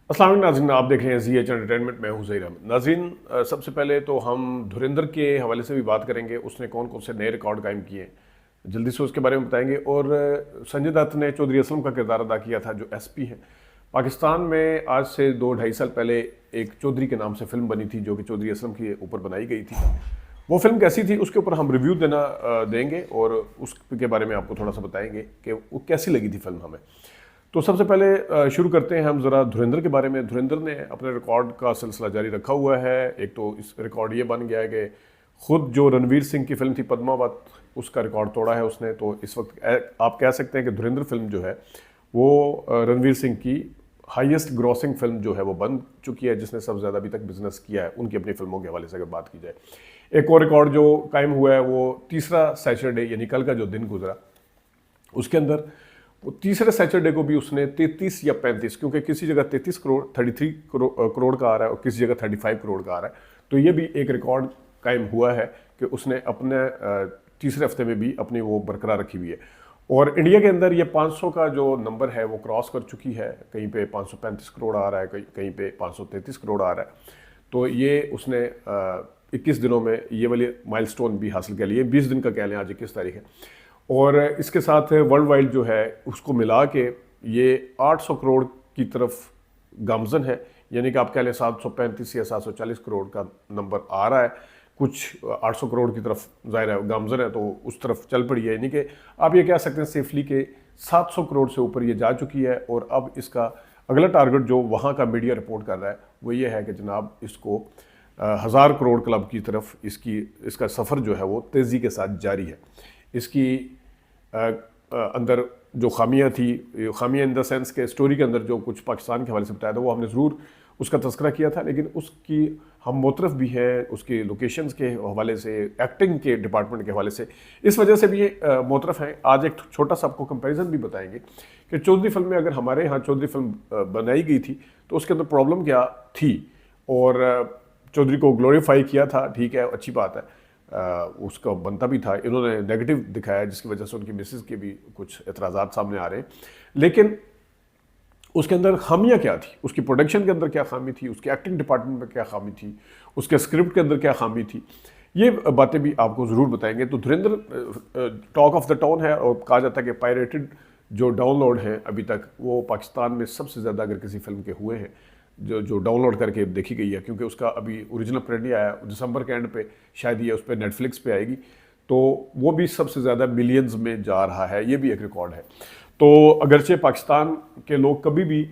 अस्सलाम वालेकुम नाज़रीन, आप देख रहे हैं ZH एंटरटेनमेंट। मैं हूं ज़हीर अहमद। नाज़रीन, सबसे पहले तो हम धुरंधर के हवाले से भी बात करेंगे। उसने कौन कौन से नए रिकॉर्ड कायम किए हैं, जल्दी से उसके बारे में बताएंगे। और संजय दत्त ने चौधरी असलम का किरदार अदा किया था, जो SP हैं पाकिस्तान में। आज से 2-2.5 साल पहले एक चौधरी के नाम से फिल्म बनी थी, जो कि चौधरी असलम के ऊपर बनाई गई थी। वो फिल्म कैसी थी उसके ऊपर हम रिव्यू देंगे और उसके बारे में आपको थोड़ा सा बताएंगे कि वो कैसी लगी थी फिल्म हमें। तो सबसे पहले शुरू करते हैं हम ज़रा धुरंधर के बारे में। धुरंधर ने अपने रिकॉर्ड का सिलसिला जारी रखा हुआ है। एक तो इस रिकॉर्ड ये बन गया है कि खुद जो रणवीर सिंह की फिल्म थी पद्मावत, उसका रिकॉर्ड तोड़ा है उसने। तो इस वक्त आप कह सकते हैं कि धुरंधर फिल्म जो है वो रणवीर सिंह की हाईएस्ट ग्रॉसिंग फिल्म जो है वो बन चुकी है, जिसने सबसे ज़्यादा अभी तक बिजनेस किया है उनकी अपनी फिल्मों के हवाले से अगर बात की जाए। एक और रिकॉर्ड जो कायम हुआ है वो तीसरा सैटरडे, यानी कल का जो दिन गुजरा, उसके अंदर वो तीसरे सैटरडे को भी उसने 33 या 35, क्योंकि किसी जगह 33 करोड़ 33 करोड़ का आ रहा है और किसी जगह 35 करोड़ का आ रहा है। तो ये भी एक रिकॉर्ड कायम हुआ है कि उसने अपने तीसरे हफ्ते में भी अपनी वो बरकरार रखी हुई है। और इंडिया के अंदर ये 500 का जो नंबर है वो क्रॉस कर चुकी है। कहीं पे 535 करोड़ आ रहा है, कहीं पे 533 करोड़ आ रहा है। तो ये उसने 21 दिनों में ये वाली माइलस्टोन भी हासिल कर लिए। 20 दिन का कह लें, आज 21 तारीख है। और इसके साथ वर्ल्ड वाइड जो है उसको मिला के ये 800 करोड़ की तरफ गामजन है। यानी कि आप कह लें 735 या 740 करोड़ का नंबर आ रहा है। कुछ 800 करोड़ की तरफ ज़ाहिर है गामजन है, तो उस तरफ चल पड़ी है। यानी कि आप ये कह सकते हैं सेफली कि 700 करोड़ से ऊपर ये जा चुकी है। और अब इसका अगला टारगेट जो वहाँ का मीडिया रिपोर्ट कर रहा है वो ये है कि जनाब इसको 1000 करोड़ क्लब की तरफ इसका सफ़र जो है वो तेज़ी के साथ जारी है। इसकी अंदर जो खामियां थी, खामियां इन द सेंस के स्टोरी के अंदर जो कुछ पाकिस्तान के हवाले से बताया था वो हमने ज़रूर उसका तस्करा किया था, लेकिन उसकी हम मोतरफ भी हैं उसकी लोकेशंस के हवाले से, एक्टिंग के डिपार्टमेंट के हवाले से, इस वजह से भी मोतरफ हैं। आज एक छोटा सा आपको कंपैरिजन भी बताएंगे कि चौधरी फिल्म में अगर हमारे यहाँ चौधरी फिल्म बनाई गई थी तो उसके अंदर प्रॉब्लम क्या थी। और चौधरी को ग्लोरीफाई किया था, ठीक है, अच्छी बात है, उसका बनता भी था। इन्होंने नेगेटिव दिखाया जिसकी वजह से उनकी मिसेस के भी कुछ एतराज़ात सामने आ रहे हैं। लेकिन उसके अंदर खामियां क्या थी, उसकी प्रोडक्शन के अंदर क्या खामी थी, उसके एक्टिंग डिपार्टमेंट में क्या खामी थी, उसके स्क्रिप्ट के अंदर क्या खामी थी, ये बातें भी आपको ज़रूर बताएंगे। तो धुरंधर टॉक ऑफ द टाउन है और कहा जाता है कि पायरेटेड जो डाउनलोड हैं अभी तक वो पाकिस्तान में सबसे ज़्यादा अगर किसी फिल्म के हुए हैं जो डाउनलोड करके देखी गई है, क्योंकि उसका अभी ओरिजिनल प्रिंट नहीं आया। दिसंबर के एंड पे शायद ये उस पर नेटफ्लिक्स पे आएगी, तो वो भी सबसे ज़्यादा मिलियंस में जा रहा है। ये भी एक रिकॉर्ड है। तो अगरचे पाकिस्तान के लोग कभी भी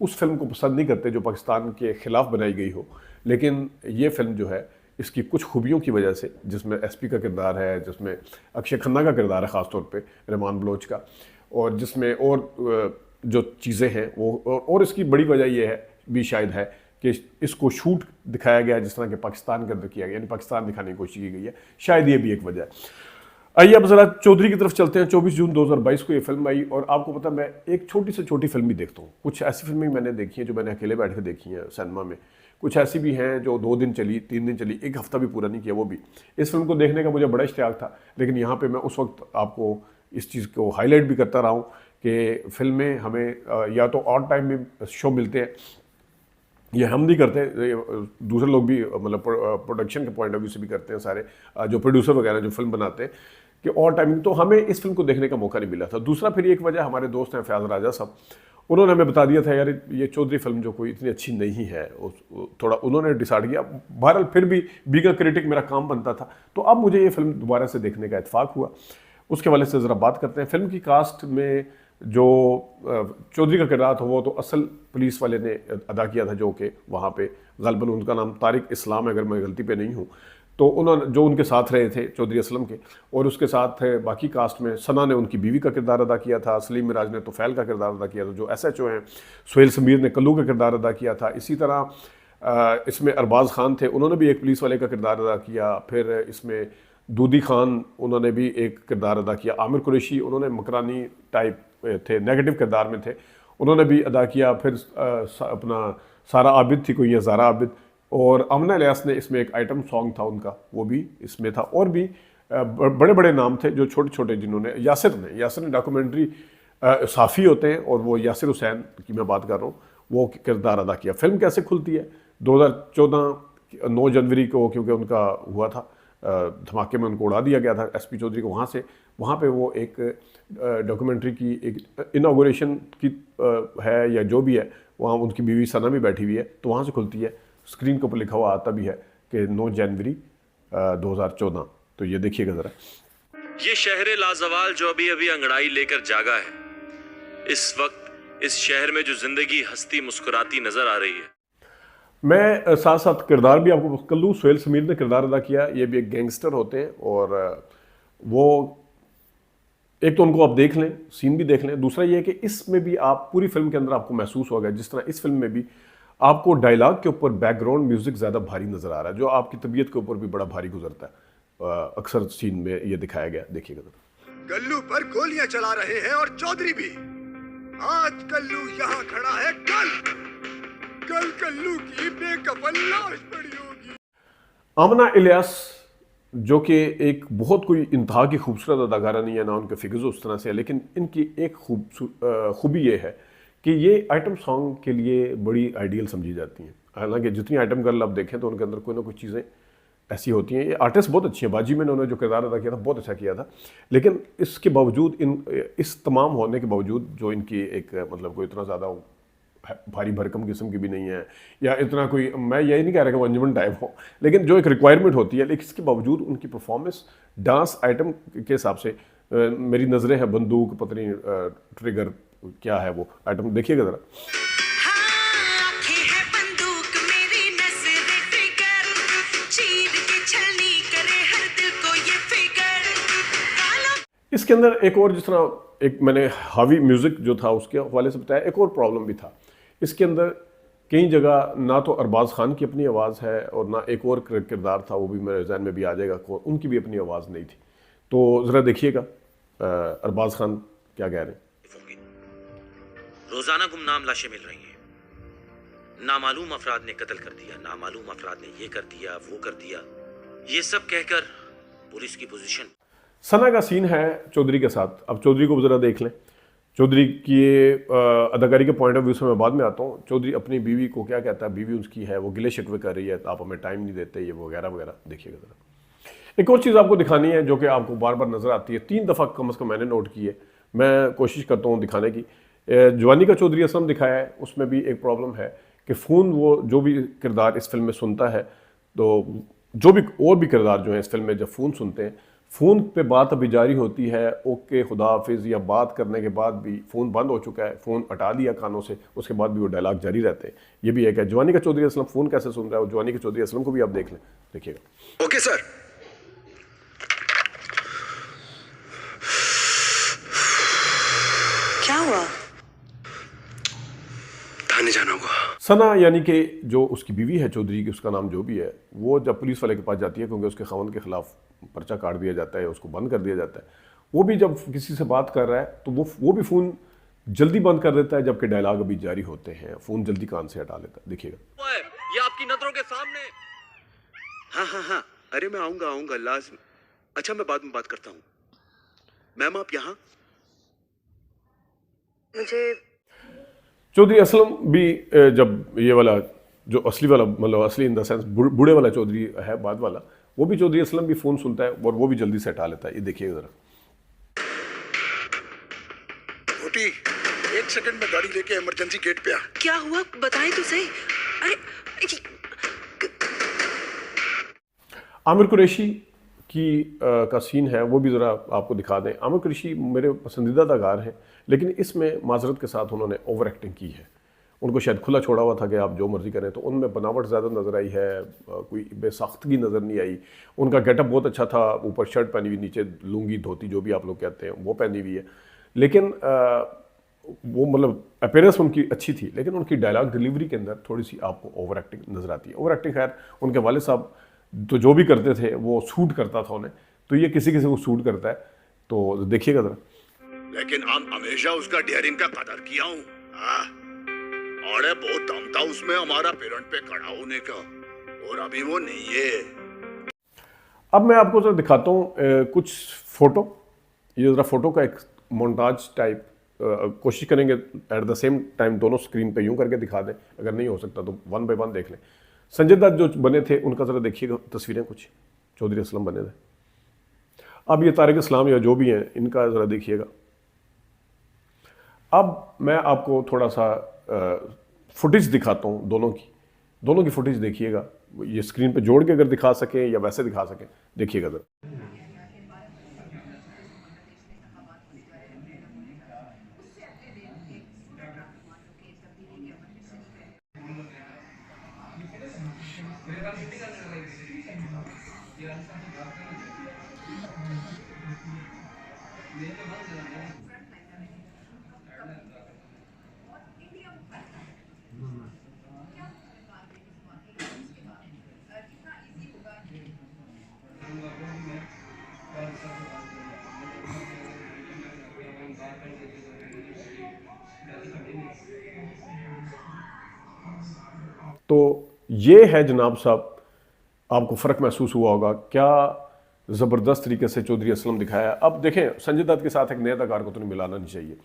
उस फिल्म को पसंद नहीं करते जो पाकिस्तान के ख़िलाफ़ बनाई गई हो, लेकिन ये फिल्म जो है इसकी कुछ खूबियों की वजह से, जिसमें SP का किरदार है, जिसमें अक्षय खन्ना का किरदार है ख़ास तौर पे, रहमान बलोच का, और जिसमें और जो चीज़ें हैं वो, और इसकी बड़ी वजह ये है भी शायद है कि इसको शूट दिखाया गया जिस तरह के पाकिस्तान के अंदर किया गया, यानी पाकिस्तान दिखाने की कोशिश की गई है। शायद ये भी एक वजह है। आइए अब ज़रा चौधरी की तरफ चलते हैं। 24 जून 2022 को ये फिल्म आई। और आपको पता, मैं एक छोटी से छोटी फिल्म भी देखता हूँ। कुछ ऐसी फिल्में मैंने देखी हैं जो मैंने अकेले बैठ कर देखी हैं सिनेमा में, कुछ ऐसी भी हैं जो 2 दिन चली, 3 दिन चली, 1 हफ्ता भी पूरा नहीं किया। वो भी इस फिल्म को देखने का मुझे बड़ा इश्तियाक था, लेकिन यहाँ पर मैं उस वक्त आपको इस चीज़ को हाईलाइट भी करता रहा हूँ कि फिल्में हमें या तो ऑड टाइम में शो मिलते हैं, ये हम नहीं करते, दूसरे लोग भी मतलब प्रोडक्शन के पॉइंट ऑफ व्यू से भी करते हैं, सारे जो प्रोड्यूसर वगैरह जो फिल्म बनाते हैं, कि और टाइमिंग। तो हमें इस फिल्म को देखने का मौका नहीं मिला था। दूसरा फिर एक वजह, हमारे दोस्त हैं फयाज राजा साहब, उन्होंने हमें बता दिया था यार ये चौधरी फिल्म जो कोई इतनी अच्छी नहीं है, थोड़ा उन्होंने डिसाइड किया। बहरहाल फिर भी बीइंग अ क्रिटिक मेरा काम बनता था, तो अब मुझे ये फिल्म दोबारा से देखने का इत्तेफाक हुआ। उसके वाले से ज़रा बात करते हैं। फिल्म की कास्ट में जो चौधरी का किरदार था वो तो असल पुलिस वाले ने अदा किया था, जो कि वहाँ पे गलबन उनका नाम तारिक इस्लाम है अगर मैं गलती पे नहीं हूँ। तो उन्होंने जो उनके साथ रहे थे चौधरी असलम के, और उसके साथ बाकी कास्ट में सना ने उनकी बीवी का किरदार अदा किया था, सलीम मिराज ने तोफैल का किरदार अदा किया था जो SHO हैं, सुहेल समीर ने कल्लू का किरदार अदा किया था। इसी तरह इसमें अरबाज़ खान थे, उन्होंने भी एक पुलिस वाले का किरदार अदा किया। फिर इसमें दूदी खान, उन्होंने भी एक किरदार अदा किया। आमिर कुरैशी, उन्होंने मकरानी टाइप थे, नेगेटिव किरदार में थे, उन्होंने भी अदा किया। फिर अपना सारा आबिद थी कोई, या ज़ारा आबिद, और अमना इलियास ने इसमें एक आइटम सॉन्ग था उनका, वो भी इसमें था। और भी बड़े बड़े नाम थे जो छोटे छोटे, जिन्होंने यासिर ने डॉक्यूमेंट्री साफ़ी होते हैं, और वो यासिर हुसैन की मैं बात कर रहा हूँ, वो किरदार अदा किया। फिल्म कैसे खुलती है? 2014 9 जनवरी को, क्योंकि उनका हुआ था धमाके में उनको उड़ा दिया गया था एसपी चौधरी को। वहाँ पे वो एक डॉक्यूमेंट्री की एक इनॉग्रेशन की है या जो भी है, वहाँ उनकी बीवी सना भी बैठी हुई है, तो वहाँ से खुलती है। स्क्रीन के ऊपर लिखा हुआ आता भी है कि 9 जनवरी 2014। तो ये देखिएगा ज़रा। ये शहर लाजवाल जो अभी अभी अंगड़ाई लेकर जागा है, इस वक्त इस शहर में जो जिंदगी हंसती मुस्कुराती नजर आ रही है। मैं साथ साथ किरदार भी आपको कर लूँ। सुहेल समीर ने किरदार अदा किया। ये भी एक गैंगस्टर होते हैं, और वो एक तो उनको आप देख लें, सीन भी देख लें। दूसरा ये है कि इसमें भी आप पूरी फिल्म के अंदर आपको महसूस होगा, जिस तरह इस फिल्म में भी आपको डायलॉग के ऊपर बैकग्राउंड म्यूजिक ज़्यादा भारी नज़र आ रहा है, जो आपकी तबीयत के ऊपर भी बड़ा भारी गुजरता है। अक्सर सीन में ये दिखाया गया, देखिएगा। कल्लू पर गोलियां चला रहे हैं और चौधरी भी। आज कल्लू यहाँ खड़ा है, कल कल्लू की बेकफन लाश पड़ी होगी। आमना इलियास, जो कि एक बहुत कोई इंतहा की खूबसूरत अदाकारा नहीं है, ना उनके फिगर्स उस तरह से है, लेकिन इनकी एक खूबी ये है कि ये आइटम सॉन्ग के लिए बड़ी आइडियल समझी जाती हैं। हालांकि जितनी आइटम गर्ल आप देखें तो उनके अंदर कोई ना कोई चीज़ें ऐसी होती हैं। ये आर्टिस्ट बहुत अच्छी हैं। बाजी में उन्होंने जो किरदार अदा किया था बहुत अच्छा किया था, लेकिन इसके बावजूद इस तमाम होने के बावजूद जो इनकी एक मतलब कोई इतना ज़्यादा भारी भरकम किस्म की भी नहीं है, या इतना कोई, मैं यही नहीं कह रहा कि वो अंजुमन टाइप हो, लेकिन जो एक रिक्वायरमेंट होती है। लेकिन इसके बावजूद उनकी परफॉर्मेंस डांस आइटम के हिसाब से मेरी नज़रें हैं बंदूक, पत्नी, ट्रिगर, क्या है वो आइटम, देखिएगा ज़रा। इसके अंदर एक और, जिस तरह एक मैंने हावी म्यूज़िक जो था उसके हवाले से बताया, एक और प्रॉब्लम भी था इसके अंदर। कई जगह ना तो अरबाज़ खान की अपनी आवाज़ है, और ना एक और किरदार था, वो भी मेरे जहन में भी आ जाएगा, उनकी भी अपनी आवाज़ नहीं थी। तो ज़रा देखिएगा अरबाज़ खान क्या कह रहे हैं। रोजाना गुमनाम लाशें मिल रही हैं, नामालूम अफराद ने कत्ल कर दिया, नामालूम अफराद ने ये कर दिया, वो कर दिया, ये सब कहकर पुलिस की पोजीशन। सना का सीन है चौधरी के साथ। अब चौधरी को ज़रा देख लें। चौधरी की अदाकारी के पॉइंट ऑफ व्यू से मैं बाद में आता हूँ। चौधरी अपनी बीवी को क्या कहता है, बीवी उसकी है, वो गिले शिकवे कर रही है, आप हमें टाइम नहीं देते, ये वगैरह वगैरह। देखिएगा ज़रा। एक और चीज़ आपको दिखानी है जो कि आपको बार बार नज़र आती है, 3 दफ़ा कम से कम मैंने नोट की है, मैं कोशिश करता हूँ दिखाने की। जवानी का चौधरी असलम दिखाया है, उसमें भी एक प्रॉब्लम है कि फ़ोन, वो जो भी किरदार इस फिल्म में सुनता है, तो जो भी और भी किरदार जो है इस फिल्म में जब फ़ोन सुनते हैं, फ़ोन पे बात अभी जारी होती है, ओके खुदा हाफिज़, या बात करने के बाद भी फ़ोन बंद हो चुका है, फ़ोन हटा दिया कानों से, उसके बाद भी वो डायलॉग जारी रहते हैं। ये भी एक है। जवानी का चौधरी असलम फ़ोन कैसे सुन रहा है, जवानी के चौधरी असलम को भी आप देख लें, देखिएगा। Okay sir. क्या हुआ? थाने जाना होगा। सना यानी कि जो उसकी बीवी है चौधरी की, उसका नाम जो भी है, वो जब पुलिस वाले के पास जाती है, क्योंकि उसके खवान के खिलाफ पर्चा काट दिया जाता है, उसको बंद कर दिया जाता है, वो भी जब किसी से बात कर रहा है तो वो भी फ़ोन जल्दी बंद कर देता है, जबकि डायलॉग अभी जारी होते हैं, फ़ोन जल्दी कान से हटा लेता है। देखिएगा। ये आपकी नजरों के सामने। हाँ, अरे मैं आऊंगा लाज़िम। अच्छा, मैं बाद में बात करता हूँ। मैम आप यहाँ? मुझे चौधरी असलम भी जब ये वाला जो असली वाला, मतलब असली इन द सेंस बूढ़े वाला चौधरी है, बाद वाला, वो भी चौधरी असलम भी फ़ोन सुनता है और वो भी जल्दी से हटा लेता है। ये देखिएगा ज़रा। छोटी, 1 सेकंड में गाड़ी लेके इमरजेंसी गेट पे आ। क्या हुआ बताएं तो सही। अरे आमिर कुरैशी की का सीन है, वो भी ज़रा आपको दिखा दें। आमिर कुरैशी मेरे पसंदीदा अदाकार हैं, लेकिन इसमें माजरत के साथ उन्होंने ओवर एक्टिंग की है। उनको शायद खुला छोड़ा हुआ था कि आप जो मर्ज़ी करें, तो उनमें बनावट ज़्यादा नज़र आई है, कोई बेसाख्तगी नज़र नहीं आई। उनका गेटअप बहुत अच्छा था, ऊपर शर्ट पहनी हुई, नीचे लुंगी धोती जो भी आप लोग कहते हैं वो पहनी हुई है, लेकिन वो मतलब अपीयरेंस उनकी अच्छी थी, लेकिन उनकी डायलॉग डिलीवरी के अंदर थोड़ी सी आपको ओवर एक्टिंग नज़र आती है। ओवर एक्टिंग खैर उनके वाले साहब तो जो भी करते थे वो सूट करता था उन्हें, तो ये किसी किसी को सूट करता है, तो देखिएगा ज़रा। लेकिन हम हमेशा उसका डेयरिंग का कदर किया हूँ। और बहुत दम था उसमें हमारा पेरेंट पे खड़ा होने का, और अभी वो नहीं है। अब मैं आपको जरा दिखाता हूँ कुछ फ़ोटो। ये ज़रा फ़ोटो का एक मोन्टाज टाइप कोशिश करेंगे एट द सेम टाइम दोनों स्क्रीन पे यूं करके दिखा दें, अगर नहीं हो सकता तो 1 बाय 1 देख लें। संजय दत्त जो बने थे उनका ज़रा देखिएगा तस्वीरें कुछ, चौधरी असलम बने थे। अब ये तारिक इस्लाम या जो भी हैं इनका ज़रा देखिएगा। अब मैं आपको थोड़ा सा फुटेज दिखाता हूँ दोनों की फुटेज देखिएगा, ये स्क्रीन पे जोड़ के अगर दिखा सकें या वैसे दिखा सकें, देखिएगा ज़रा। तो ये है जनाब साहब, आपको फ़र्क महसूस हुआ होगा क्या ज़बरदस्त तरीके से चौधरी असलम दिखाया। अब देखें संजय दत्त के साथ एक नए अदाकार को तो नहीं मिलाना नहीं चाहिए,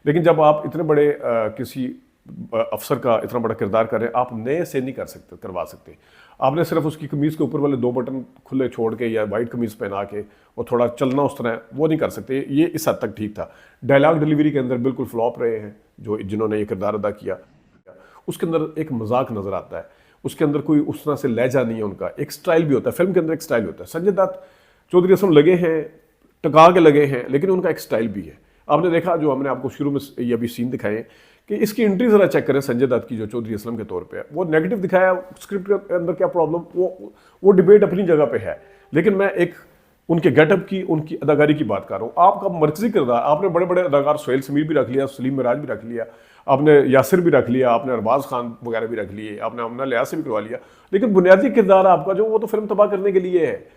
लेकिन जब आप इतने बड़े किसी अफसर का इतना बड़ा किरदार कर रहे हैं, आप नए से नहीं करवा सकते। आपने सिर्फ उसकी कमीज़ के ऊपर वाले 2 बटन खुले छोड़ के या वाइट कमीज़ पहना के और थोड़ा चलना उस तरह, वो नहीं कर सकते। ये इस हद तक ठीक था। डायलॉग डिलीवरी के अंदर बिल्कुल फ्लॉप रहे हैं जिन्होंने ये किरदार अदा किया। उसके अंदर एक मजाक नज़र आता है, उसके अंदर कोई उस तरह से लहजा नहीं है उनका, एक स्टाइल भी होता है, फिल्म के अंदर एक स्टाइल होता है। संजय दत्त चौधरी असलम लगे हैं, टका के लगे हैं, लेकिन उनका एक स्टाइल भी है। आपने देखा जो हमने आपको शुरू में ये अभी सीन दिखाए कि इसकी एंट्री ज़रा चेक करें संजय दत्त की जो चौधरी असलम के तौर पे है, वो नेगेटिव दिखाया। स्क्रिप्ट के अंदर क्या प्रॉब्लम, वो डिबेट अपनी जगह पे है, लेकिन मैं एक उनके गेटअप की, उनकी अदाकारी की बात कर रहा हूँ। आपका मरकजी किरदार, आपने बड़े बड़े अदाकार सोहेल समीर भी रख लिया, सलीम मिराज भी रख लिया, आपने यासिर भी रख लिया, आपने अरबाज खान वगैरह भी रख लिए, आपने अमना लियाज से भी करवा लिया, लेकिन बुनियादी किरदार आपका जो वो तो फिल्म तबाह करने के लिए है।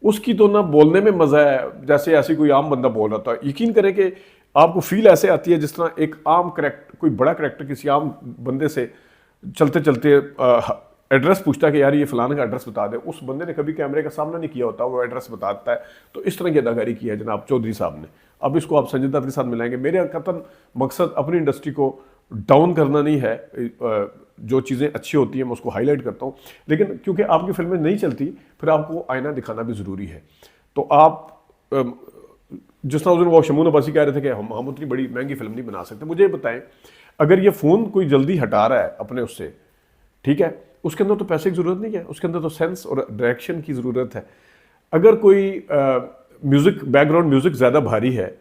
उसकी तो ना बोलने में मज़ा है जैसे ऐसी कोई आम बंदा बोल रहा था। यकीन करें कि आपको फील ऐसे आती है जिस तरह एक आम करेक्टर, कोई बड़ा करेक्टर किसी आम बंदे से चलते चलते एड्रेस पूछता है कि यार ये फलाने का एड्रेस बता दे। उस बंदे ने कभी कैमरे का सामना नहीं किया होता, वो एड्रेस बताता है। तो इस तरह की अदाकारी की है जनाब चौधरी साहब ने। अब इसको आप संजय दत्त के साथ मिलाएंगे। मेरे कतन मकसद अपनी इंडस्ट्री को डाउन करना नहीं है, जो चीज़ें अच्छी होती हैं मैं उसको हाईलाइट करता हूँ, लेकिन क्योंकि आपकी फिल्में नहीं चलती फिर आपको आईना दिखाना भी ज़रूरी है। तो आप जिस तरह वो शमून अब्बासी कह रहे थे कि हम उतनी बड़ी महंगी फिल्म नहीं बना सकते, मुझे बताएं अगर ये फ़ोन कोई जल्दी हटा रहा है अपने उससे, ठीक है, उसके अंदर तो पैसे की ज़रूरत नहीं है, उसके अंदर तो सेंस और डायरेक्शन की ज़रूरत है। अगर कोई म्यूज़िक, बैकग्राउंड म्यूज़िक ज़्यादा भारी है,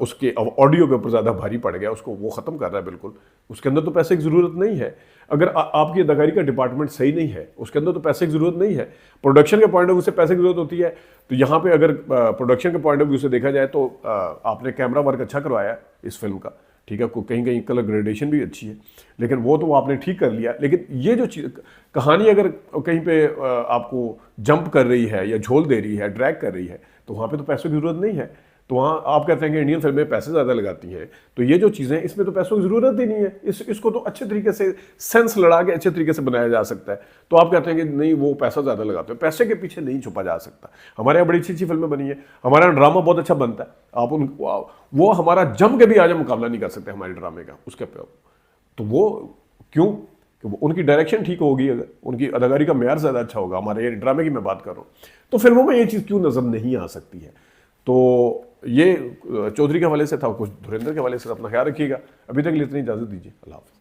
उसके ऑडियो के ऊपर ज़्यादा भारी पड़ गया, उसको वो ख़त्म कर रहा है बिल्कुल, उसके अंदर तो पैसे की ज़रूरत नहीं है। अगर आपकी अदाकारी का डिपार्टमेंट सही नहीं है, उसके अंदर तो पैसे की ज़रूरत नहीं है। प्रोडक्शन के पॉइंट ऑफ व्यू से पैसे की ज़रूरत होती है। तो यहाँ पे अगर प्रोडक्शन के पॉइंट ऑफ व्यू से देखा जाए तो आपने कैमरा वर्क अच्छा करवाया इस फिल्म का, ठीक है, कहीं कहीं कलर ग्रेडेशन भी अच्छी है, लेकिन वो तो आपने ठीक कर लिया। लेकिन ये जो चीज़ कहानी अगर कहीं पे आपको जंप कर रही है या झोल दे रही है, ड्रैग कर रही है, तो वहाँ पे तो पैसों की ज़रूरत नहीं है। तो वहाँ आप कहते हैं कि इंडियन फिल्में पैसे ज़्यादा लगाती हैं, तो ये जो चीज़ें इसमें तो पैसों की ज़रूरत ही नहीं है। इसको तो अच्छे तरीके से सेंस लड़ा के अच्छे तरीके से बनाया जा सकता है। तो आप कहते हैं कि नहीं वो पैसा ज़्यादा लगाते हैं, पैसे के पीछे नहीं छुपा जा सकता। हमारे यहाँ बड़ी अच्छी अच्छी फिल्में बनी है, हमारे यहाँ ड्रामा बहुत अच्छा बनता है, आप वो हमारा जम के भी आज मुकाबला नहीं कर सकते हमारे ड्रामे का उसके पे। तो वो क्यों कि उनकी डायरेक्शन ठीक होगी, अगर उनकी अदाकारी का मेयार ज़्यादा अच्छा होगा, हमारे ये ड्रामे की मैं बात कर रहा हूँ, तो फिल्मों में ये चीज़ क्यों नज़र नहीं आ सकती है। तो ये चौधरी के हवाले से था, कुछ धुरंधर के हवाले से। अपना ख्याल रखिएगा। अभी तक के लिए इतनी इजाज़त दीजिए। अल्लाह हाफ़िज़।